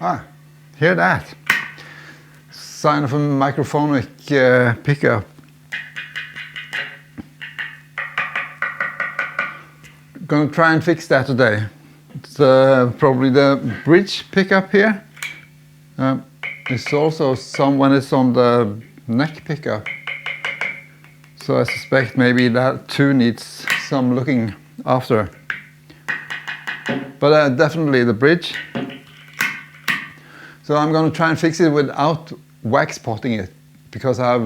Ah, hear that? Sign of a microphonic pickup. Gonna try and fix that today. It's probably the bridge pickup here. It's also some when it's on the neck pickup. So I suspect maybe that too needs some looking after. But definitely the bridge. So I'm going to try and fix it without wax potting it, because I've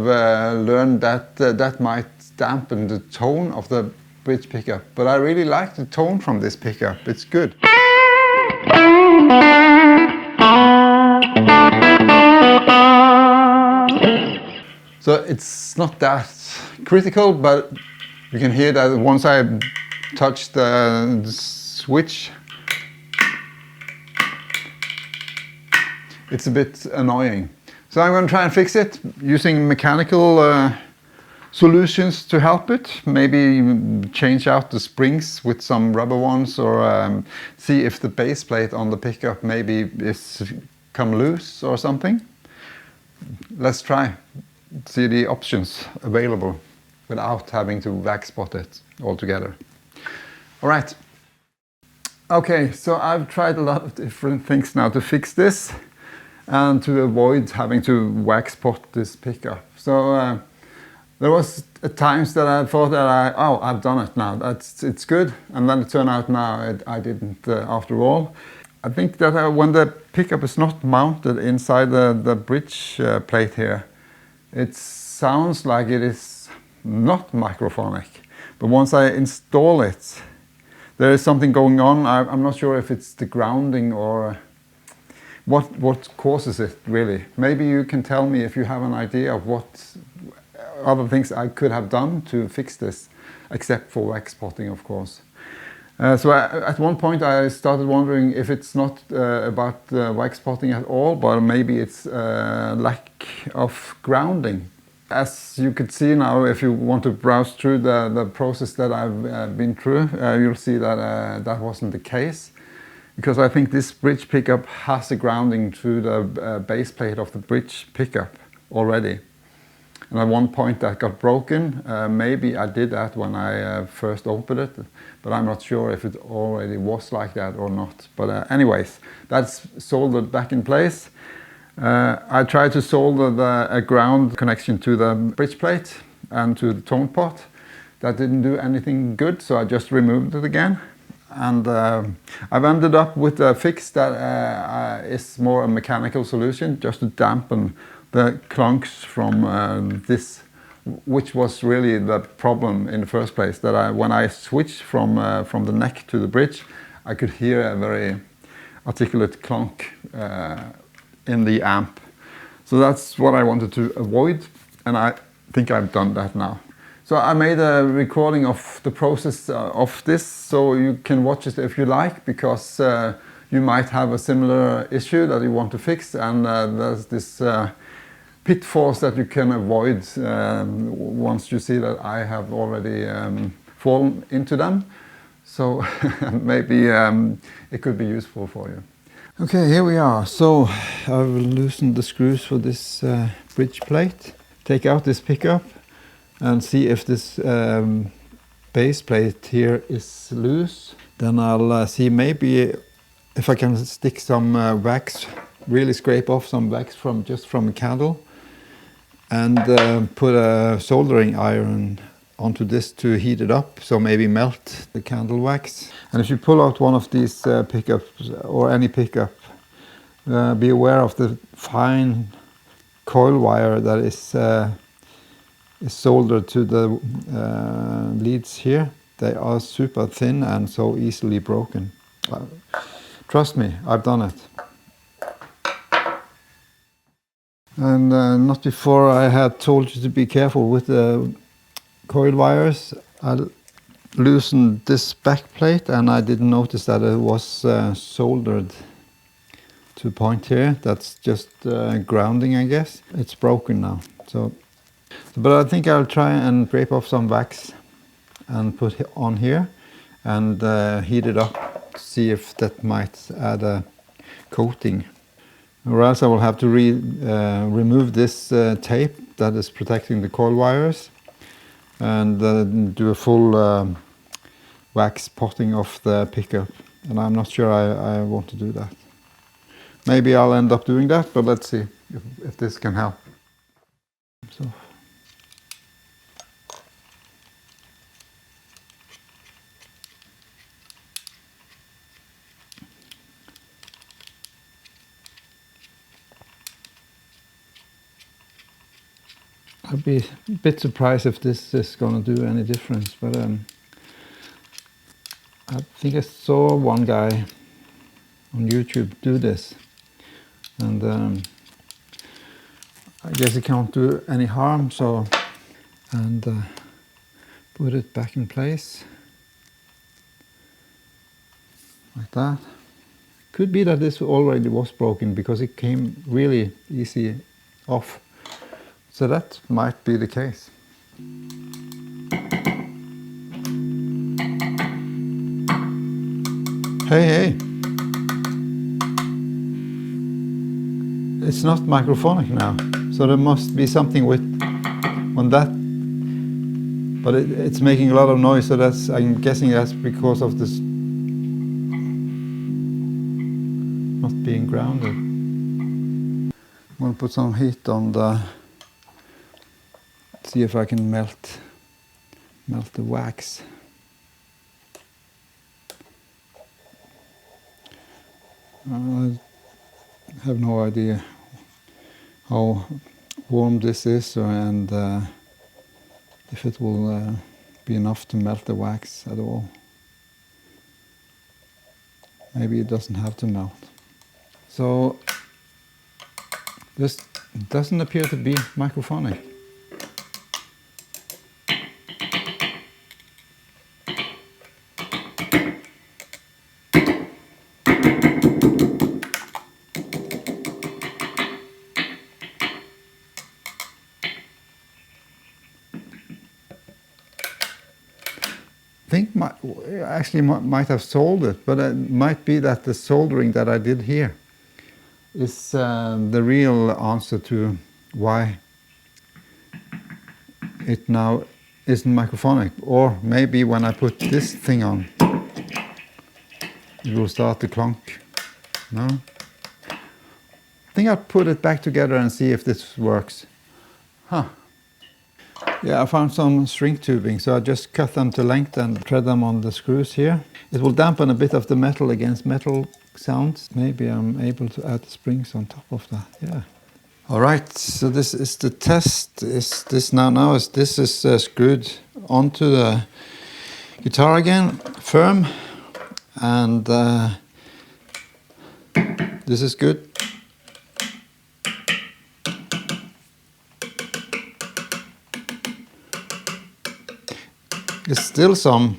learned that that might dampen the tone of the bridge pickup. But I really like the tone from this pickup. It's good. So it's not that critical, but you can hear that once I touch the switch, it's a bit annoying. So I'm going to try and fix it using mechanical solutions to help it. Maybe change out the springs with some rubber ones, or see if the base plate on the pickup maybe is come loose or something. Let's try. See the options available without having to wax pot it altogether. All right. Okay, so I've tried a lot of different things now to fix this and to avoid having to wax pot this pickup. So there was times that I thought that I've done it now, it's good, and then it turned out now I didn't after all. I think that when the pickup is not mounted inside the bridge plate here, it sounds like it is not microphonic. But once I install it, there is something going on. I'm not sure if it's the grounding or what causes it really. Maybe you can tell me if you have an idea of what other things I could have done to fix this, except for wax potting, of course. So at one point I started wondering if it's not about wax potting at all, but maybe it's lack of grounding. As you could see now, if you want to browse through the process that I've been through, you'll see that that wasn't the case. Because I think this bridge pickup has a grounding through the base plate of the bridge pickup already. And at one point that got broken. Maybe I did that when I first opened it, but I'm not sure if it already was like that or not. But anyways, that's soldered back in place. I tried to solder a ground connection to the bridge plate and to the tone pot. That didn't do anything good, so I just removed it again. And I've ended up with a fix that is more a mechanical solution, just to dampen the clunks from this, which was really the problem in the first place. That when I switched from the neck to the bridge, I could hear a very articulate clunk in the amp. So that's what I wanted to avoid, and I think I've done that now. So I made a recording of the process of this, so you can watch it if you like, because you might have a similar issue that you want to fix, and there's this pitfalls that you can avoid once you see that I have already fallen into them. So maybe it could be useful for you. Okay, here we are. So I will loosen the screws for this bridge plate, take out this pickup, and see if this base plate here is loose. Then I'll see maybe if I can stick some wax, really scrape off some wax just from a candle, and put a soldering iron onto this to heat it up, so maybe melt the candle wax. And if you pull out one of these pickups, or any pickup, be aware of the fine coil wire that is soldered to the leads here. They are super thin and so easily broken. Trust me, I've done it. And not before I had told you to be careful with the coil wires. I loosened this back plate and I didn't notice that it was soldered to a point here. That's just grounding, I guess. It's broken now. But I think I'll try and scrape off some wax and put it on here and heat it up to see if that might add a coating. or else I will have to remove this tape that is protecting the coil wires and do a full wax potting of the pickup, and I'm not sure I want to do that. Maybe I'll end up doing that, but let's see if this can help. So. I'd be a bit surprised if this is going to do any difference, but I think I saw one guy on YouTube do this, and I guess it can't do any harm, so, and put it back in place like that. Could be that this already was broken because it came really easy off. So that might be the case. Hey. It's not microphonic now. So there must be something with on that. But it's making a lot of noise, so that's, I'm guessing that's because of this not being grounded. I'm going to put some heat on the, see if I can melt the wax. I have no idea how warm this is, and if it will be enough to melt the wax at all. Maybe it doesn't have to melt. So this doesn't appear to be microphonic. I think actually might have soldered it, but it might be that the soldering that I did here is the real answer to why it now isn't microphonic. Or maybe when I put this thing on, it will start to clunk. No? I think I'll put it back together and see if this works. Huh. Yeah, I found some shrink tubing, so I just cut them to length and thread them on the screws here. It will dampen a bit of the metal against metal sounds. Maybe I'm able to add the springs on top of that, yeah. All right, so this is the test. Is this now is this is screwed onto the guitar again, firm, and this is good. There's still some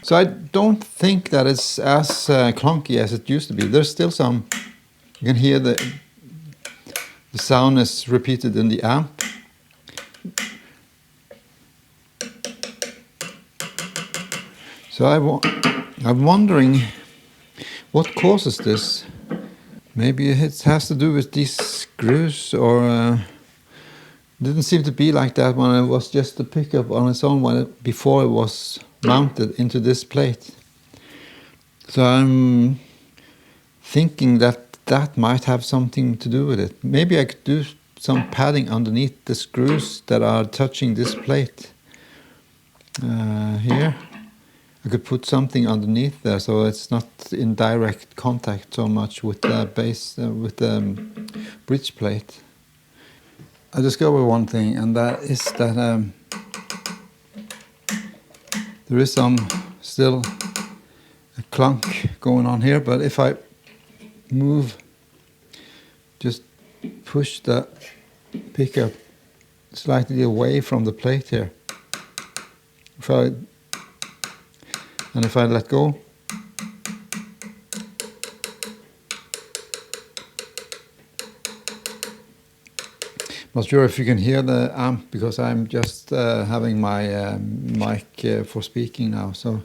so I don't think that it's as clunky as it used to be. There's still some, you can hear the sound is repeated in the amp. So I'm wondering what causes this. Maybe it has to do with these screws, or didn't seem to be like that when it was just the pickup on its own before it was mounted into this plate. So I'm thinking that might have something to do with it. Maybe I could do some padding underneath the screws that are touching this plate here. I could put something underneath there so it's not in direct contact so much with the base, with the bridge plate. I discovered one thing, and that is that there is still a clunk going on here, but if I just push the pickup slightly away from the plate here, if I let go, not sure if you can hear the amp because I'm just having my mic for speaking now. So,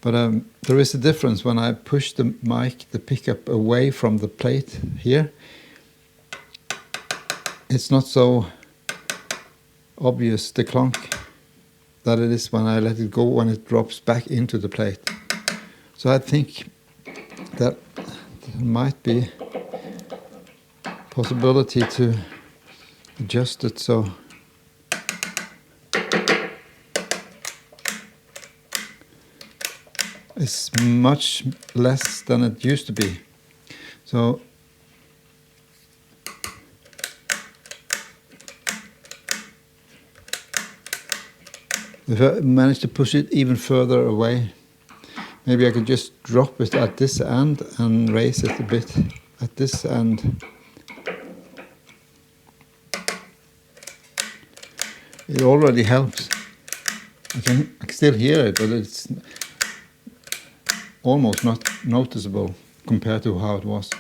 But there is a difference when I push the mic, the pickup away from the plate here. It's not so obvious, the clunk, that it is when I let it go, when it drops back into the plate. So I think that there might be possibility to adjust it so it's much less than it used to be. So if I manage to push it even further away, maybe I could just drop it at this end and raise it a bit at this end. It already helps. I can still hear it, but it's almost not noticeable compared to how it was.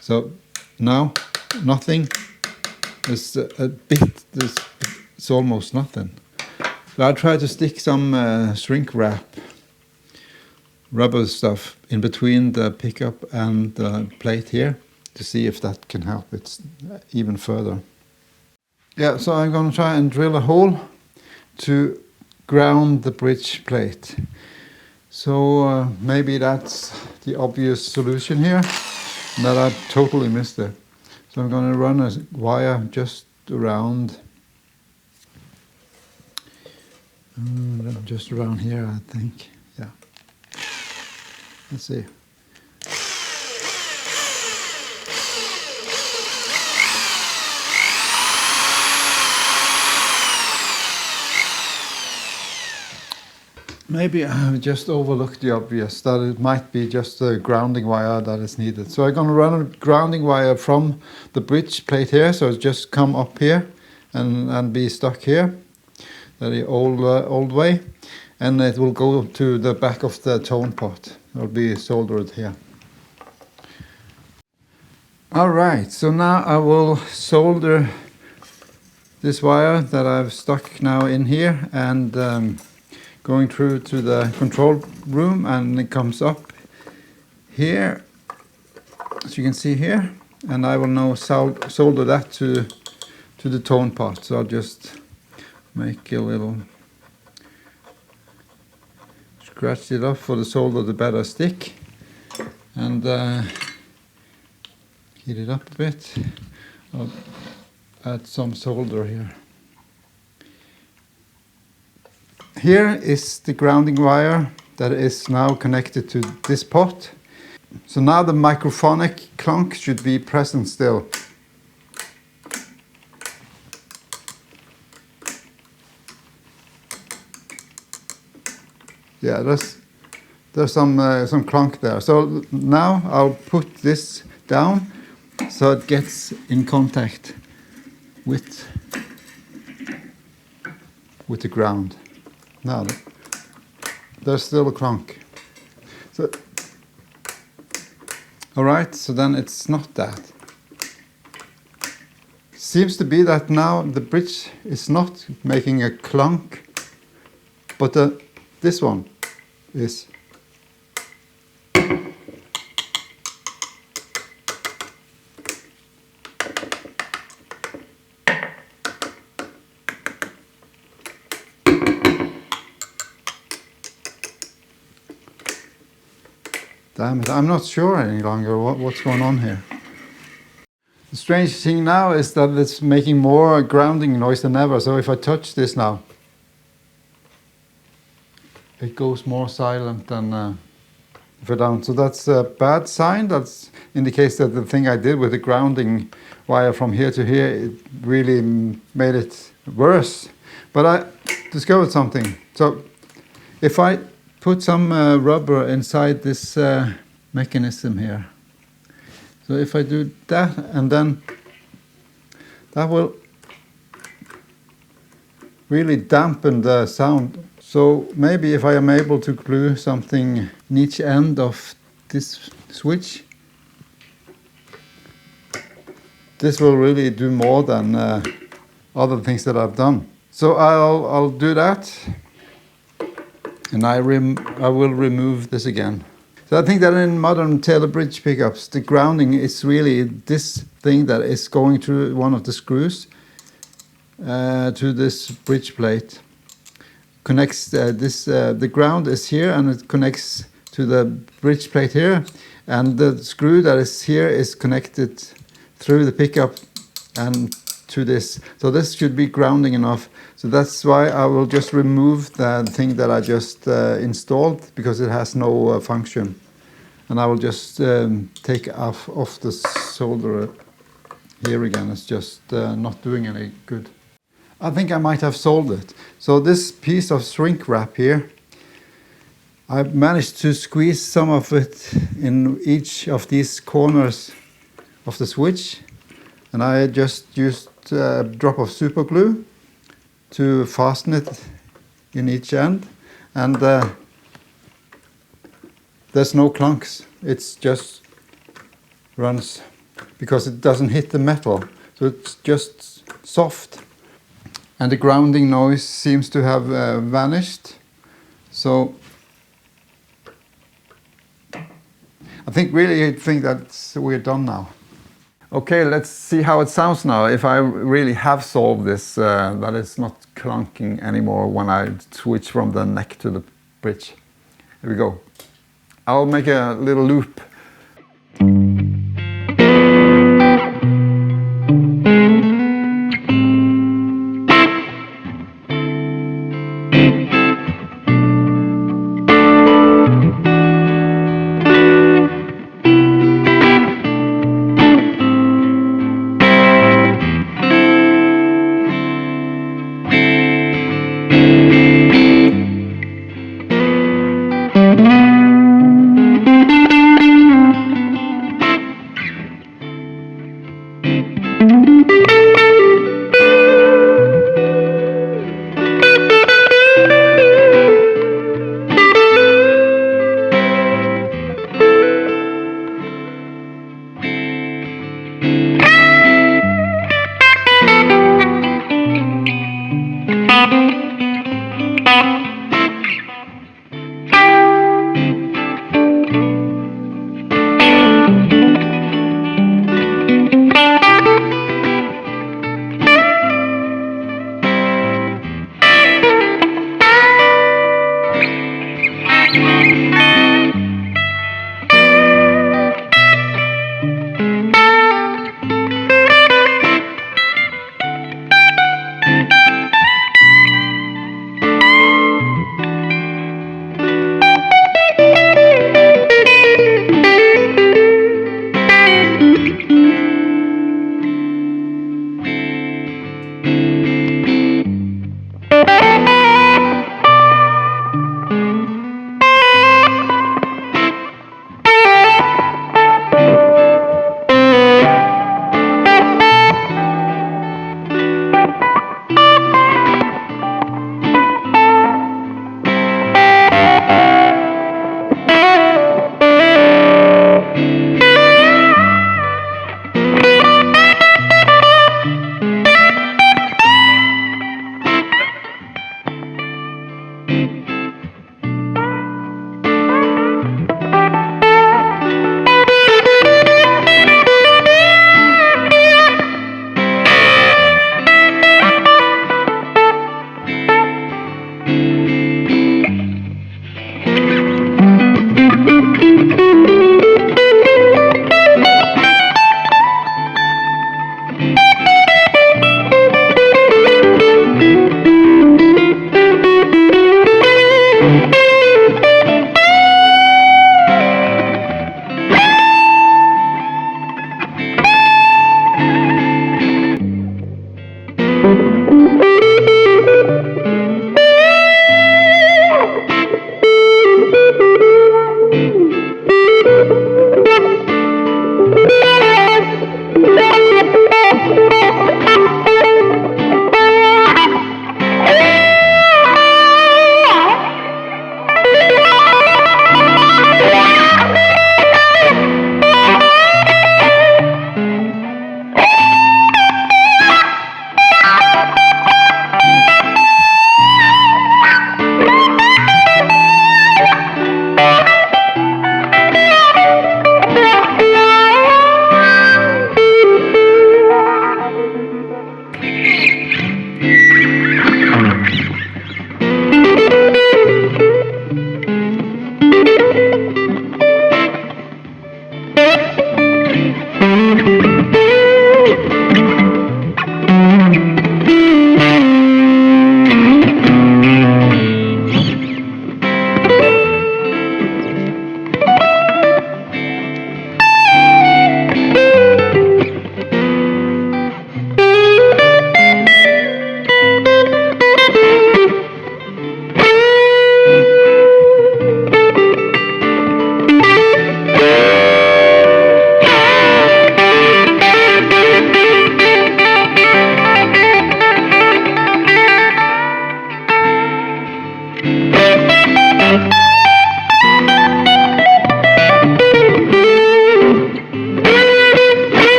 So now nothing. There's a bit. It's almost nothing. So I try to stick some shrink wrap, rubber stuff in between the pickup and the plate here to see if that can help it even further. Yeah, so I'm going to try and drill a hole to ground the bridge plate. So maybe that's the obvious solution here, and that I totally missed it. So I'm going to run a wire just around, just around here, I think. Yeah. Let's see. Maybe I just overlooked the obvious, that it might be just a grounding wire that is needed. So I'm going to run a grounding wire from the bridge plate here, so it's just come up here and be stuck here, the old way, and it will go to the back of the tone pot. It will be soldered here. Alright, so now I will solder this wire that I've stuck now in here and going through to the control room, and it comes up here, as you can see here, and I will now solder that to the tone pot. So I'll just make a little scratch it off for the solder to better stick, and heat it up a bit. I'll add some solder here. Here is the grounding wire that is now connected to this pot. So now the microphonic clunk should be present still. Yeah, there's some clunk there. So now I'll put this down so it gets in contact with the ground. Now there's still a clunk. So, all right, so then it's not that. Seems to be that now the bridge is not making a clunk, but this one is. Damn it, I'm not sure any longer what's going on here. The strange thing now is that it's making more grounding noise than ever, so if I touch this now, it goes more silent than if I don't. So that's a bad sign. That indicates that the thing I did with the grounding wire from here to here, it really made it worse. But I discovered something. So if I put some rubber inside this mechanism here. So if I do that, and then that will really dampen the sound. So maybe if I am able to glue something in each end of this switch, this will really do more than other things that I've done. So I'll do that. And I will remove this again. So I think that in modern tailor bridge pickups, the grounding is really this thing that is going through one of the screws to this bridge plate. Connects the ground is here, and it connects to the bridge plate here, and the screw that is here is connected through the pickup and to this. So this should be grounding enough. So that's why I will just remove the thing that I just installed, because it has no function. And I will just take off the solder here again. It's just not doing any good. I think I might have solved it. So this piece of shrink wrap here, I managed to squeeze some of it in each of these corners of the switch, and I just used a drop of super glue to fasten it in each end, and there's no clunks. It's just runs because it doesn't hit the metal, so it's just soft. And the grounding noise seems to have vanished. So I think that we're done now. Okay, let's see how it sounds now. If I really have solved this, that it's not clunking anymore when I switch from the neck to the bridge. Here we go. I'll make a little loop.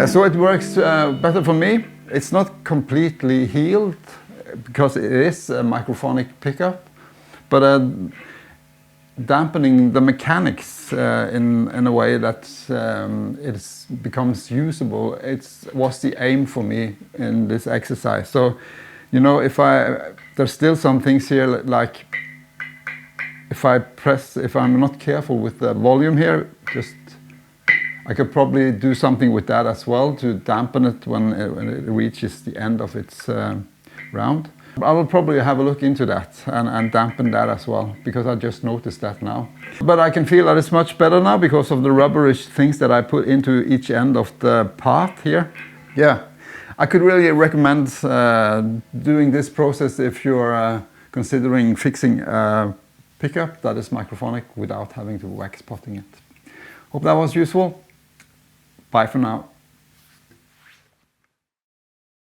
So it works better for me. It's not completely healed because it is a microphonic pickup, but dampening the mechanics in a way that it becomes usable. It was the aim for me in this exercise. So, you know, there's still some things here like if I'm not careful with the volume here, I could probably do something with that as well to dampen it when it reaches the end of its round. I will probably have a look into that and dampen that as well, because I just noticed that now. But I can feel that it's much better now because of the rubberish things that I put into each end of the path here. Yeah, I could really recommend doing this process if you're considering fixing a pickup that is microphonic without having to wax potting it. Hope that was useful. Bye for now.